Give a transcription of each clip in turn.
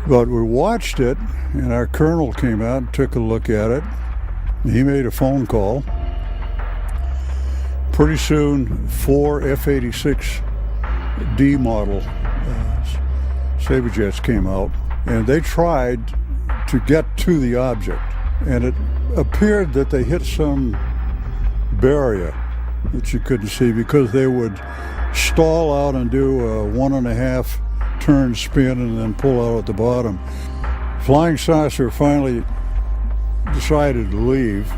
But we watched it, and our colonel came out and took a look at it. He made a phone call. Pretty soon, 4 F-86D model Sabre jets came out, and they tried to get to the object. And it appeared that they hit some barrier that you couldn't see, because they would stall out and do a 1.5 turn spin and then pull out at the bottom. Flying saucer finally decided to leave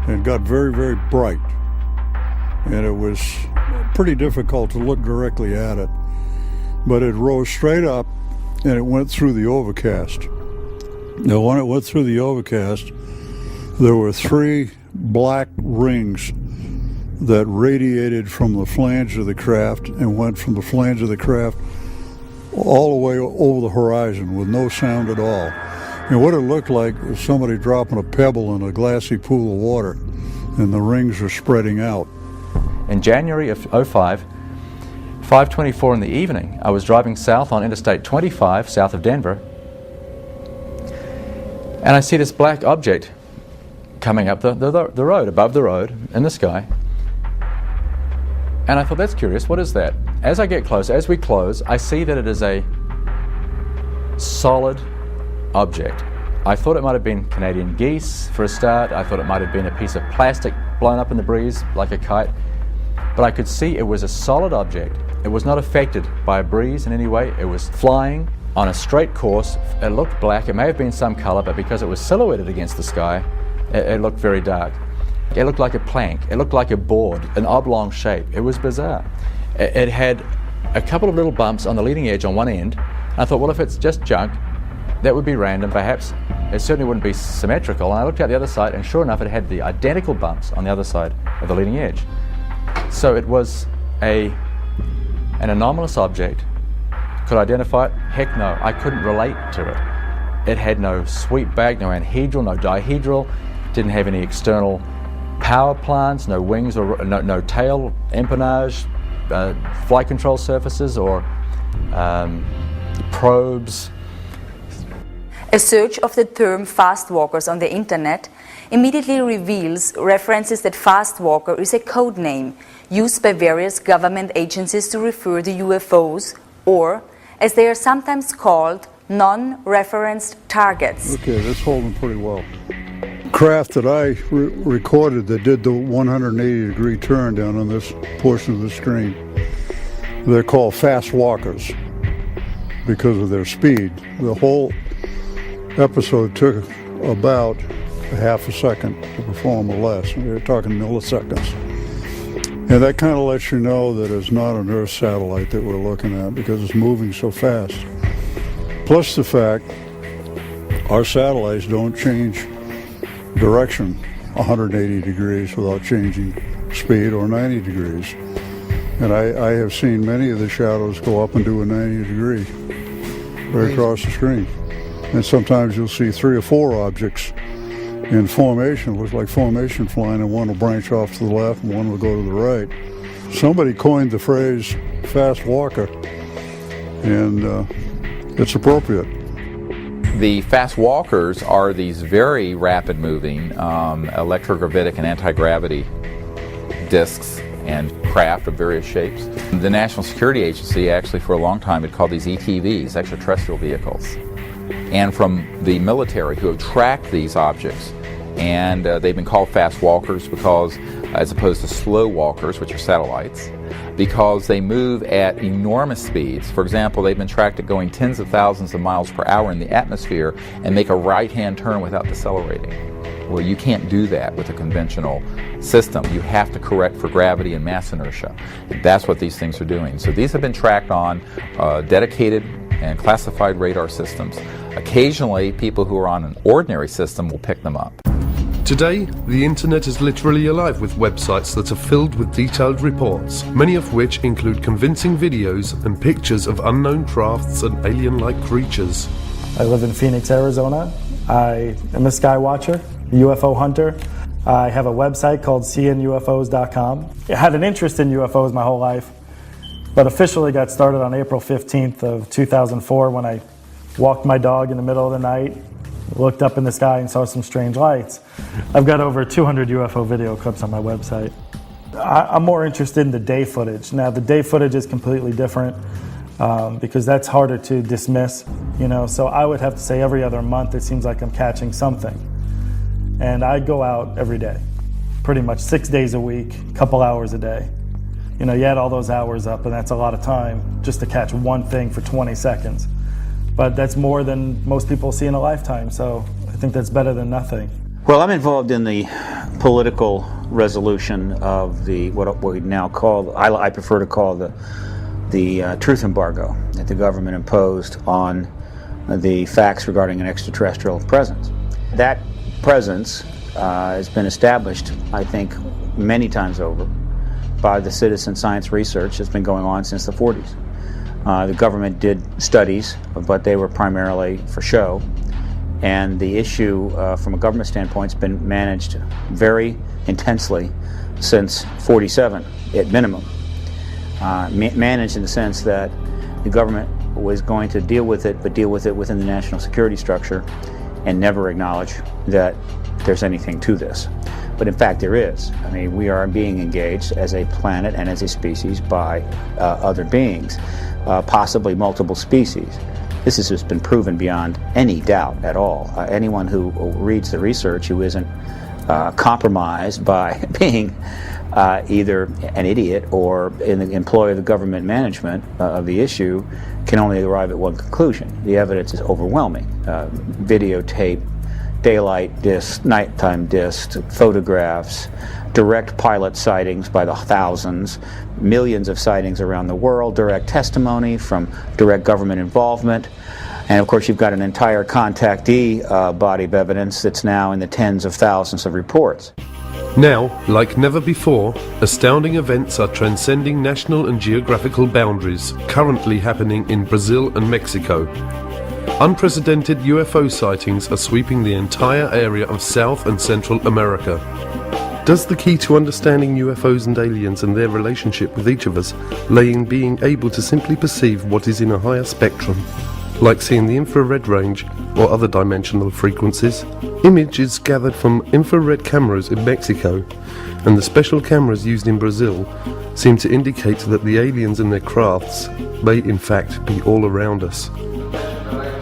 and got very, very bright. And it was pretty difficult to look directly at it. But it rose straight up and it went through the overcast. Now, when it went through the overcast, there were 3 black rings that radiated from the flange of the craft and went from the flange of the craft all the way over the horizon with no sound at all. And what it looked like was somebody dropping a pebble in a glassy pool of water, and the rings were spreading out. In January of 2005, 5:24 in the evening, I was driving south on Interstate 25, south of Denver, and I see this black object coming up the road, above the road, in the sky. And I thought, that's curious, what is that? As I get close, as we close, I see that it is a solid object. I thought it might have been Canadian geese for a start. I thought it might have been a piece of plastic blown up in the breeze like a kite. But I could see it was a solid object. It was not affected by a breeze in any way. It was flying on a straight course. It looked black. It may have been some color, but because it was silhouetted against the sky, it looked very dark. It looked like a plank. It looked like a board, an oblong shape. It was bizarre. It had a couple of little bumps on the leading edge on one end. I thought, well, if it's just junk, that would be random, perhaps. It certainly wouldn't be symmetrical. And I looked out the other side, and sure enough, it had the identical bumps on the other side of the leading edge. So it was an anomalous object. Could I identify it? Heck no, I couldn't relate to it. It had no sweep back, no anhedral, no dihedral, didn't have any external power plants, no wings or no tail, empennage, flight control surfaces or probes. A search of the term Fastwalkers on the internet immediately reveals references that Fastwalker is a code name used by various government agencies to refer to UFOs, or, as they are sometimes called, non-referenced targets. Okay, that's holding pretty well. Craft that I recorded that did the 180-degree turn down on this portion of the screen, they're called Fastwalkers because of their speed. The whole episode took about a half a second to perform or less. We're talking milliseconds. And that kind of lets you know that it's not an Earth satellite that we're looking at because it's moving so fast. Plus the fact our satellites don't change direction 180 degrees without changing speed or 90 degrees. And I have seen many of the shadows go up and do a 90 degree right across the screen. And sometimes you'll see 3 or 4 objects in formation. It looks like formation flying, and one will branch off to the left and one will go to the right. Somebody coined the phrase fast walker, and it's appropriate. The fast walkers are these very rapid moving electrogravitic and anti-gravity disks and craft of various shapes. The National Security Agency actually for a long time had called these ETVs, extraterrestrial vehicles. And from the military who have tracked these objects, and they've been called fast walkers because, as opposed to slow walkers, which are satellites, because they move at enormous speeds. For example, they've been tracked at going tens of thousands of miles per hour in the atmosphere and make a right-hand turn without decelerating. Well, you can't do that with a conventional system. You have to correct for gravity and mass inertia. And that's what these things are doing. So these have been tracked on dedicated and classified radar systems. Occasionally, people who are on an ordinary system will pick them up. Today, the internet is literally alive with websites that are filled with detailed reports, many of which include convincing videos and pictures of unknown crafts and alien-like creatures. I live in Phoenix, Arizona. I am a sky watcher, a UFO hunter. I have a website called seeingufos.com. I had an interest in UFOs my whole life, but officially got started on April 15th of 2004 when I walked my dog in the middle of the night, looked up in the sky and saw some strange lights. I've got over 200 UFO video clips on my website. I'm more interested in the day footage. Now, the day footage is completely different because that's harder to dismiss, so I would have to say every other month it seems like I'm catching something. And I go out every day, pretty much 6 days a week, a couple hours a day. You add all those hours up and that's a lot of time just to catch one thing for 20 seconds. But that's more than most people see in a lifetime, so I think that's better than nothing. Well, I'm involved in the political resolution of what we now call, I prefer to call the truth embargo that the government imposed on the facts regarding an extraterrestrial presence. That presence has been established, I think, many times over by the citizen science research that's been going on since the 40s. The government did studies, but they were primarily for show. And the issue, from a government standpoint, has been managed very intensely since '47, at minimum. Managed in the sense that the government was going to deal with it, but deal with it within the national security structure and never acknowledge that there's anything to this. But in fact there is. I mean, we are being engaged as a planet and as a species by other beings, possibly multiple species. This has just been proven beyond any doubt at all. Anyone who reads the research who isn't compromised by being either an idiot or in the employ of the government management of the issue can only arrive at one conclusion. The evidence is overwhelming. Videotape, daylight discs, nighttime discs, photographs, direct pilot sightings by the thousands, millions of sightings around the world, direct testimony from direct government involvement, and of course you've got an entire contactee body of evidence that's now in the tens of thousands of reports. Now, like never before, astounding events are transcending national and geographical boundaries, currently happening in Brazil and Mexico. Unprecedented UFO sightings are sweeping the entire area of South and Central America. Does the key to understanding UFOs and aliens and their relationship with each of us lay in being able to simply perceive what is in a higher spectrum, like seeing the infrared range or other dimensional frequencies? Images gathered from infrared cameras in Mexico and the special cameras used in Brazil seem to indicate that the aliens and their crafts may in fact be all around us.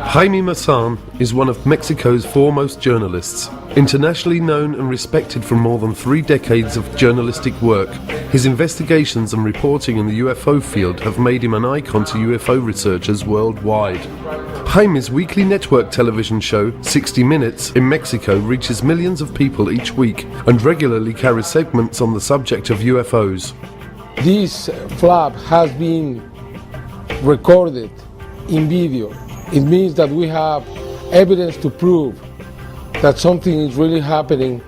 Jaime Maussan is one of Mexico's foremost journalists. Internationally known and respected for more than 3 decades of journalistic work, his investigations and reporting in the UFO field have made him an icon to UFO researchers worldwide. Jaime's weekly network television show, 60 Minutes, in Mexico reaches millions of people each week and regularly carries segments on the subject of UFOs. This flap has been recorded in video. It means that we have evidence to prove that something is really happening.